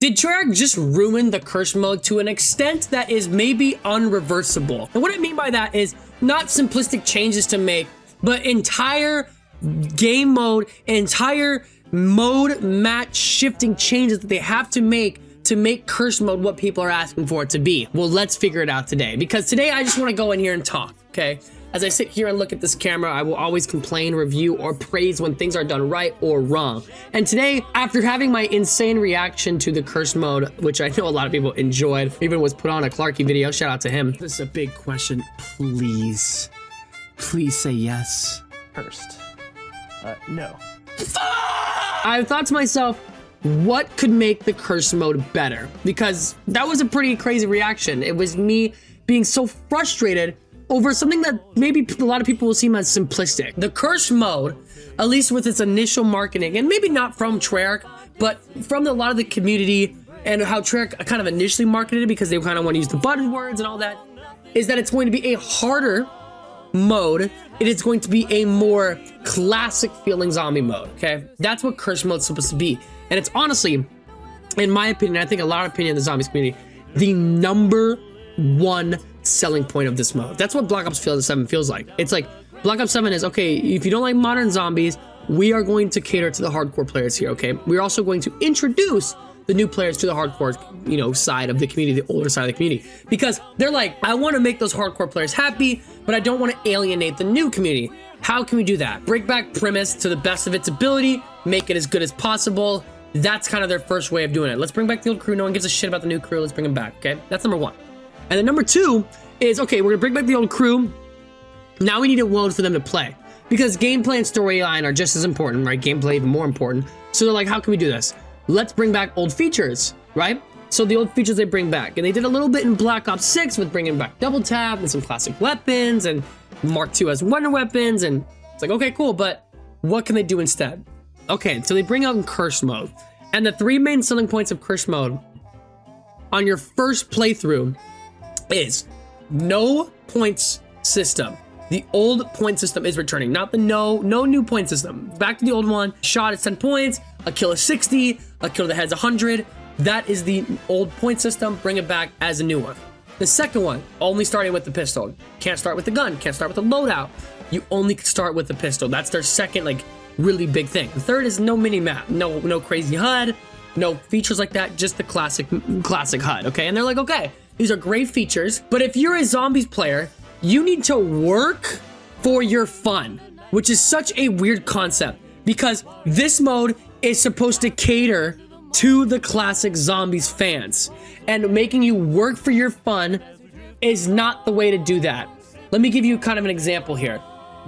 Did Treyarch just ruin the curse mode to an extent that is maybe unreversible? And what I mean by that is not simplistic changes to make, but entire game mode, entire mode match shifting changes that they have to make curse mode what people are asking for it to be. Well, let's figure it out today, because today I just want to go in here and talk, okay? As I sit here and look at this camera, I will always complain, review, or praise when things are done right or wrong. And today, after having my insane reaction to the curse mode, which I know a lot of people enjoyed, even was put on a Clarky video, shout out to him. This is a big question, please. Please say yes. First. No. I thought to myself, what could make the curse mode better? Because that was a pretty crazy reaction. It was me being so frustrated over something that maybe a lot of people will seem as simplistic. The curse mode, at least with its initial marketing, and maybe not from Treyarch, but from a lot of the community and how Treyarch kind of initially marketed it, because they kind of want to use the buzzwords and all that, is that it's going to be a harder mode. It is going to be a more classic feeling zombie mode, okay? That's what curse mode is supposed to be. And it's honestly, in my opinion, I think a lot of opinion in the zombies community, the #1 selling point of this mode. That's what Black Ops 7 feels like. It's like Black Ops 7 is, okay, if you don't like modern zombies, we are going to cater to the hardcore players here, okay? We're also going to introduce the new players to the hardcore, side of the community, the older side of the community, because they're like, I want to make those hardcore players happy, but I don't want to alienate the new community. How can we do that? Break back premise to the best of its ability, make it as good as possible. That's kind of their first way of doing it. Let's bring back the old crew. No one gives a shit about the new crew. Let's bring them back, okay? That's #1. And then #2 is, okay, we're gonna bring back the old crew. Now we need a world for them to play, because gameplay and storyline are just as important, right? Gameplay even more important. So they're like, how can we do this? Let's bring back old features, right? So the old features they bring back, and they did a little bit in Black Ops 6 with bringing back double tap and some classic weapons and Mark II as wonder weapons, and it's like, okay, cool, but what can they do instead? Okay, so they bring out in curse mode, and the 3 main selling points of curse mode on your first playthrough is no points system. The old point system is returning, not the no new point system. Back to the old one. Shot is 10 points, a kill is 60, a kill to the head is 100. That is the old point system. Bring it back as a new one. The second one, only starting with the pistol. Can't start with the gun, can't start with the loadout. You only can start with the pistol. That's their second, like, really big thing. The third is no mini map, no crazy HUD, no features like that, just the classic HUD, okay? And they're like, okay, these are great features, but if you're a zombies player, you need to work for your fun, which is such a weird concept, because this mode is supposed to cater to the classic zombies fans, and making you work for your fun is not the way to do that. Let me give you kind of an example here.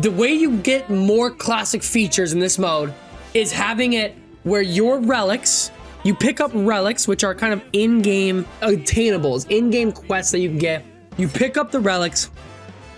The way you get more classic features in this mode is having it where your relics, you pick up relics, which are kind of in-game attainables, in-game quests that you can get. You pick up the relics,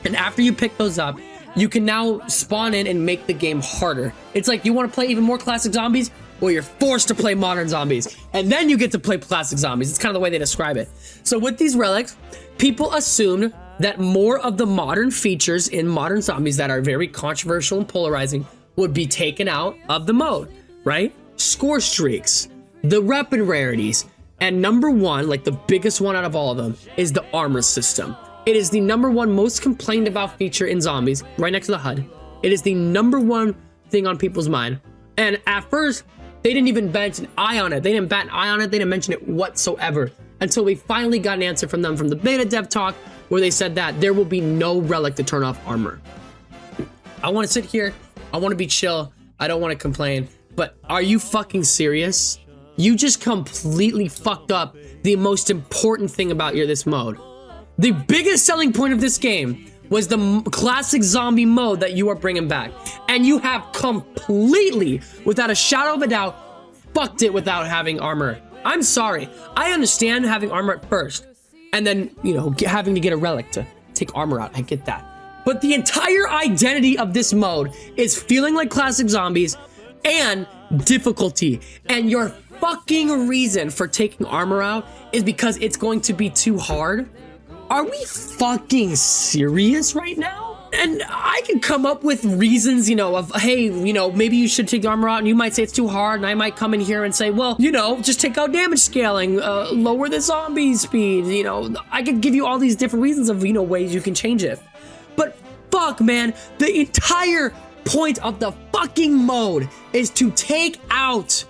and after you pick those up, you can now spawn in and make the game harder. It's like, you want to play even more classic zombies? Well, you're forced to play modern zombies, and then you get to play classic zombies. It's kind of the way they describe it. So with these relics, people assumed that more of the modern features in modern zombies that are very controversial and polarizing would be taken out of the mode, right? Score streaks, the weapon rarities, and #1, like the biggest one out of all of them, is the armor system. It is the #1 most complained about feature in zombies, right next to the HUD. It is the #1 thing on people's mind. And at first, they didn't even bat an eye on it. They didn't bat an eye on it. They didn't mention it whatsoever, until we finally got an answer from them from the beta dev talk, where they said that there will be no relic to turn off armor. I want to sit here. I want to be chill. I don't want to complain. But are you fucking serious? You just completely fucked up the most important thing about this mode. The biggest selling point of this game was the classic zombie mode that you are bringing back. And you have completely, without a shadow of a doubt, fucked it without having armor. I'm sorry. I understand having armor at first, and then, having to get a relic to take armor out. I get that. But the entire identity of this mode is feeling like classic zombies and difficulty. And your fucking reason for taking armor out is because it's going to be too hard? Are we fucking serious right now? And I can come up with reasons, you know, of, hey, you know, maybe you should take the armor out, and you might say it's too hard, and I might come in here and say, well, you know, just take out damage scaling, lower the zombie speed, you know. I could give you all these different reasons of, you know, ways you can change it. But fuck, man, the entire point of the fucking mode is to take out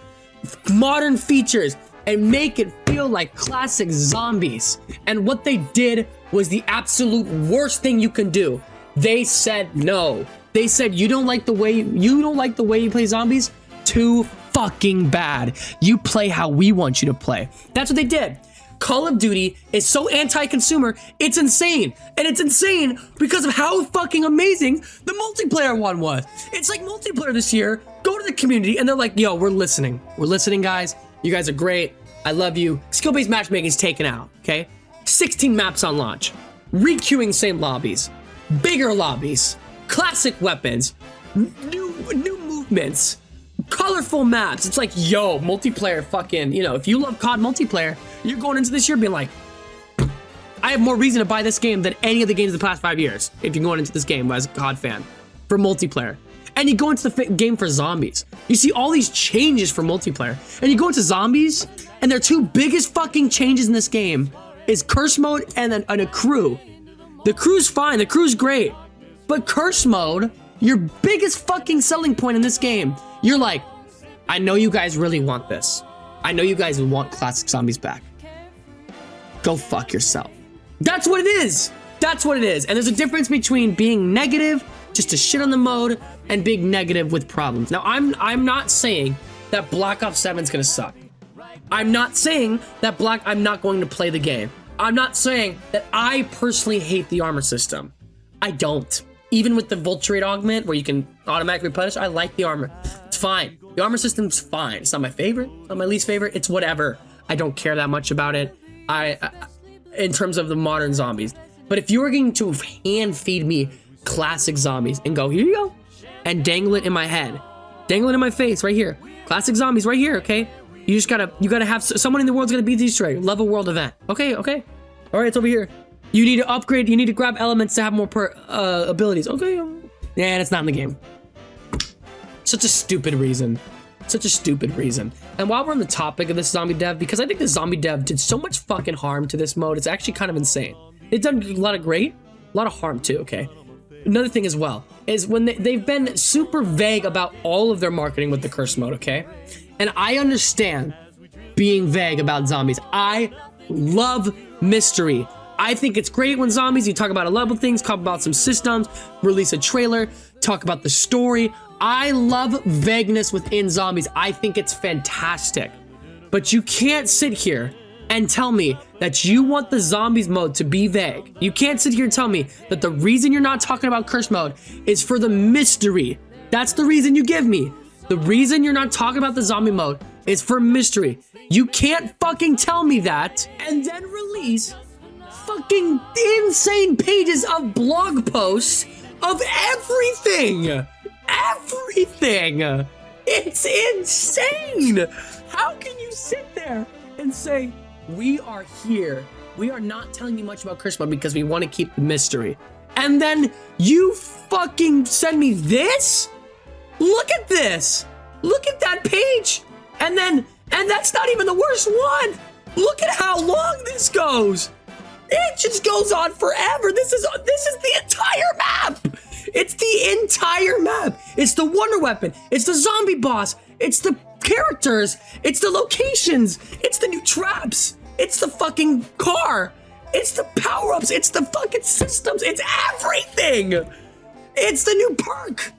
modern features and make it feel like classic zombies. And what they did was the absolute worst thing you can do. They said no. They said you don't like the way you play zombies? Too fucking bad. You play how we want you to play. That's what they did. Call of Duty is so anti-consumer, it's insane. And it's insane because of how fucking amazing the multiplayer one was. It's like multiplayer this year, go to the community and they're like, yo, we're listening. We're listening, guys. You guys are great. I love you. Skill-based matchmaking is taken out, okay? 16 maps on launch. Requeuing same lobbies. Bigger lobbies, classic weapons, new movements, colorful maps. It's like, yo, multiplayer fucking, you know, if you love COD multiplayer, you're going into this year being like, I have more reason to buy this game than any of the games of the past 5 years if you're going into this game as a COD fan for multiplayer. And you go into the game for zombies. You see all these changes for multiplayer. And you go into zombies, and their two biggest fucking changes in this game is curse mode and a crew. The crew's fine, the crew's great, but curse mode, your biggest fucking selling point in this game, you're like, I know you guys really want this. I know you guys want classic zombies back. Go fuck yourself. That's what it is. That's what it is. And there's a difference between being negative, just to shit on the mode, and being negative with problems. Now, I'm not saying that Black Ops 7 is gonna suck. I'm not saying that I'm not going to play the game. I'm not saying that I personally hate the armor system. I don't. Even with the Vulture Rate augment, where you can automatically replenish, I like the armor. It's fine. The armor system's fine. It's not my favorite, not my least favorite. It's whatever. I don't care that much about it. In terms of the modern zombies. But if you were going to hand feed me classic zombies and go, here you go, and dangle it in my head, dangle it in my face right here, classic zombies right here, okay? You gotta have someone in the world's gonna beat the Easter egg. Love a world event. Okay. All right, it's over here. You need to upgrade. You need to grab elements to have more abilities. Okay. Yeah, it's not in the game. Such a stupid reason. Such a stupid reason. And while we're on the topic of this zombie dev, because I think the zombie dev did so much fucking harm to this mode, it's actually kind of insane. It's done a lot of great, a lot of harm too, okay? Another thing as well is when they've been super vague about all of their marketing with the curse mode, okay? And I understand being vague about zombies. I love mystery. I think it's great when zombies, you talk about a level things, talk about some systems, release a trailer, talk about the story. I love vagueness within zombies. I think it's fantastic. But you can't sit here and tell me that you want the zombies mode to be vague. You can't sit here and tell me that the reason you're not talking about curse mode is for the mystery. That's the reason you give me. The reason you're not talking about the zombie mode is for mystery. You can't fucking tell me that and then release fucking insane pages of blog posts of everything. Everything. It's insane. How can you sit there and say, we are here. We are not telling you much about curse mode because we want to keep the mystery. And then you fucking send me this? Look at this. Look at that page. And that's not even the worst one. Look at how long this goes. It just goes on forever. This is the entire map. It's the entire map. It's the wonder weapon. It's the zombie boss. It's the characters. It's the locations. It's the new traps. It's the fucking car. It's the power-ups. It's the fucking systems. It's everything. It's the new perk.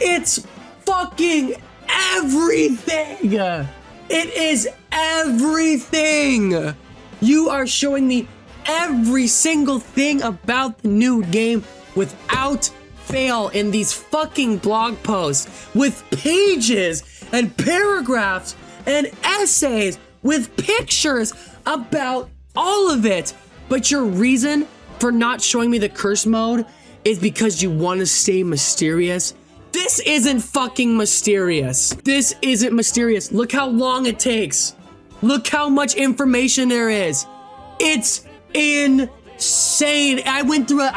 It's fucking everything. It is everything. You are showing me every single thing about the new game without fail in these fucking blog posts with pages and paragraphs and essays with pictures about all of it. But your reason for not showing me the curse mode is because you want to stay mysterious. This isn't fucking mysterious. This isn't mysterious. Look how long it takes. Look how much information there is. It's insane. insane. I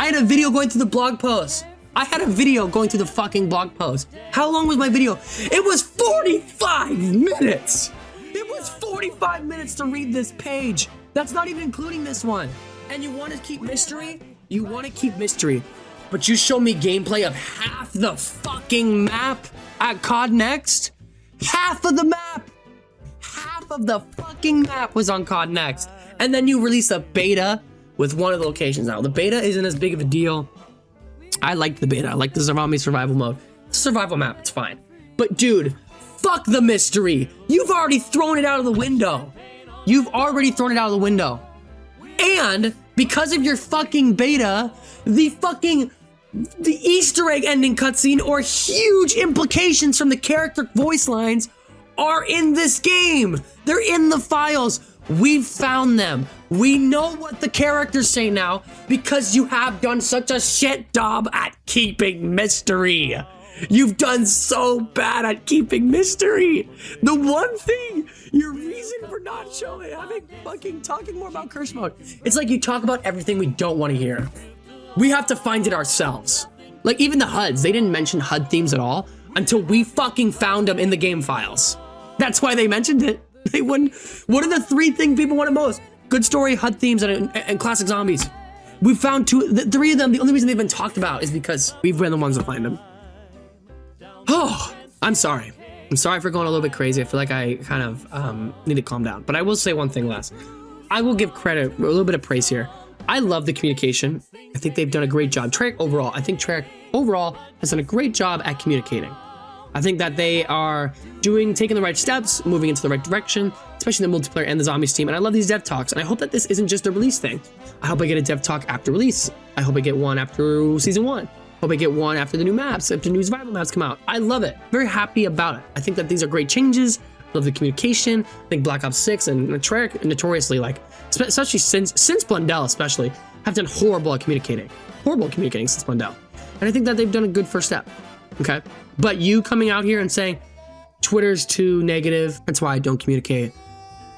had a video going through the blog post. I had a video going through the fucking blog post. How long was my video? It was 45 minutes. It was 45 minutes to read this page. That's not even including this one. And you want to keep mystery? You want to keep mystery. But you show me gameplay of half the fucking map at COD Next? Half of the map! Half of the fucking map was on COD Next. And then you release a beta with one of the locations. Now, the beta isn't as big of a deal. I liked the beta. I like the zombie survival mode. Survival map, it's fine. But dude, fuck the mystery. You've already thrown it out of the window. You've already thrown it out of the window. And because of your fucking beta, the Easter egg ending cutscene or huge implications from the character voice lines are in this game. They're in the files. We've found them. We know what the characters say now because you have done such a shit job at keeping mystery. You've done so bad at keeping mystery. The one thing, your reason for not talking more about curse mode. It's like you talk about everything we don't want to hear. We have to find it ourselves. Like even the HUDs, they didn't mention HUD themes at all until we fucking found them in the game files. That's why they mentioned it. They wouldn't. What are the 3 things people wanted most? Good story, HUD themes, and classic zombies. We found 3 of them. The only reason they've been talked about is because we've been the ones to find them. Oh, I'm sorry. I'm sorry for going a little bit crazy. I feel like I kind of need to calm down. But I will say one thing last. I will give credit, a little bit of praise here. I love the communication. I think they've done a great job. Treyarch overall has done a great job at communicating. I think that they are taking the right steps, moving into the right direction, especially the multiplayer and the zombies team. And I love these dev talks. And I hope that this isn't just a release thing. I hope I get a dev talk after release. I hope I get one after season 1. Hope I get one after the new maps, after new survival maps come out. I love it. Very happy about it. I think that these are great changes. I love the communication. I think Black Ops 6 and Treyarch notoriously, like, especially since Blundell especially, have done horrible at communicating. Horrible communicating since Blundell. And I think that they've done a good first step. Okay? But you coming out here and saying, Twitter's too negative, that's why I don't communicate.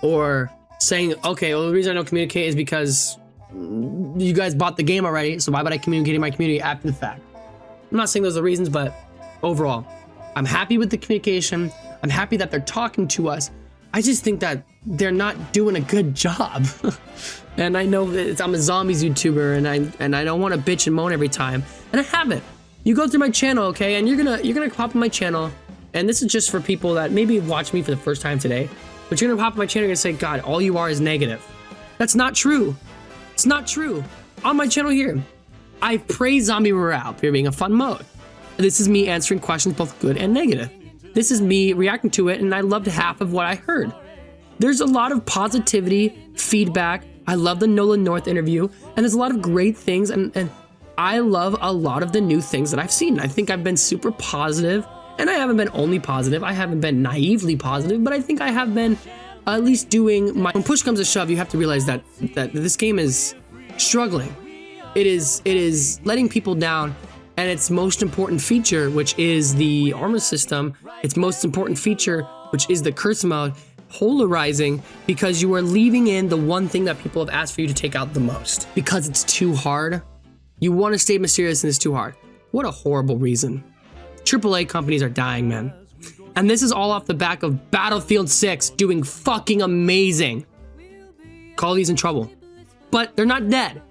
Or saying, okay, well, the reason I don't communicate is because you guys bought the game already, so why would I communicate in my community after the fact? I'm not saying those are the reasons, but overall, I'm happy with the communication. I'm happy that they're talking to us. I just think that they're not doing a good job. And I know that I'm a zombies YouTuber, and I don't want to bitch and moan every time, and I haven't. You go through my channel, okay, and you're gonna pop in my channel, and this is just for people that maybe watch me for the first time today, but you're gonna pop in my channel and say, God, all you are is negative. That's not true. It's not true. On my channel here, I praise zombie morale for being a fun mode. This is me answering questions both good and negative. This is me reacting to it, and I loved half of what I heard. There's a lot of positivity, feedback. I love the Nolan North interview, and there's a lot of great things, and I love a lot of the new things that I've seen. I think I've been super positive, and I haven't been only positive. I haven't been naively positive, but I think I have been at least doing my... When push comes to shove, you have to realize that this game is struggling. It is letting people down, and its most important feature, which is the armor system, its most important feature, which is the curse mode, polarizing because you are leaving in the one thing that people have asked for you to take out the most. Because it's too hard. You want to stay mysterious and it's too hard. What a horrible reason. AAA companies are dying, man. And this is all off the back of Battlefield 6 doing fucking amazing. Call of Duty's in trouble. But they're not dead.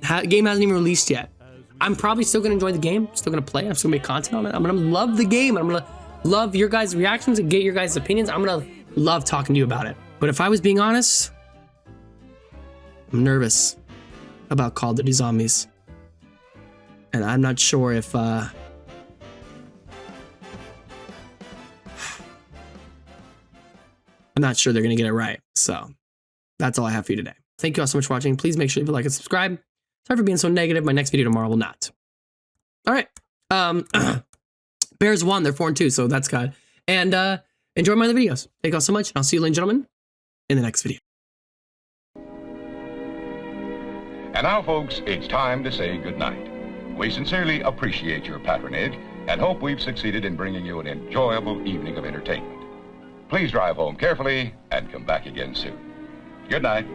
The game hasn't even released yet. I'm probably still gonna enjoy the game, still gonna play it, I'm still gonna make content on it. I'm gonna love the game, I'm gonna love your guys' reactions and get your guys' opinions. I'm gonna love talking to you about it. But if I was being honest, I'm nervous about Call of Duty Zombies. And I'm not sure if I'm not sure they're gonna get it right. So that's all I have for you today. Thank you all so much for watching. Please make sure you like and subscribe. Sorry for being so negative. My next video tomorrow will not. All right. Bears won. They're 4-2, so that's good. And enjoy my other videos. Thank you all so much. And I'll see you, ladies and gentlemen, in the next video. And now, folks, it's time to say goodnight. We sincerely appreciate your patronage and hope we've succeeded in bringing you an enjoyable evening of entertainment. Please drive home carefully and come back again soon. Good night.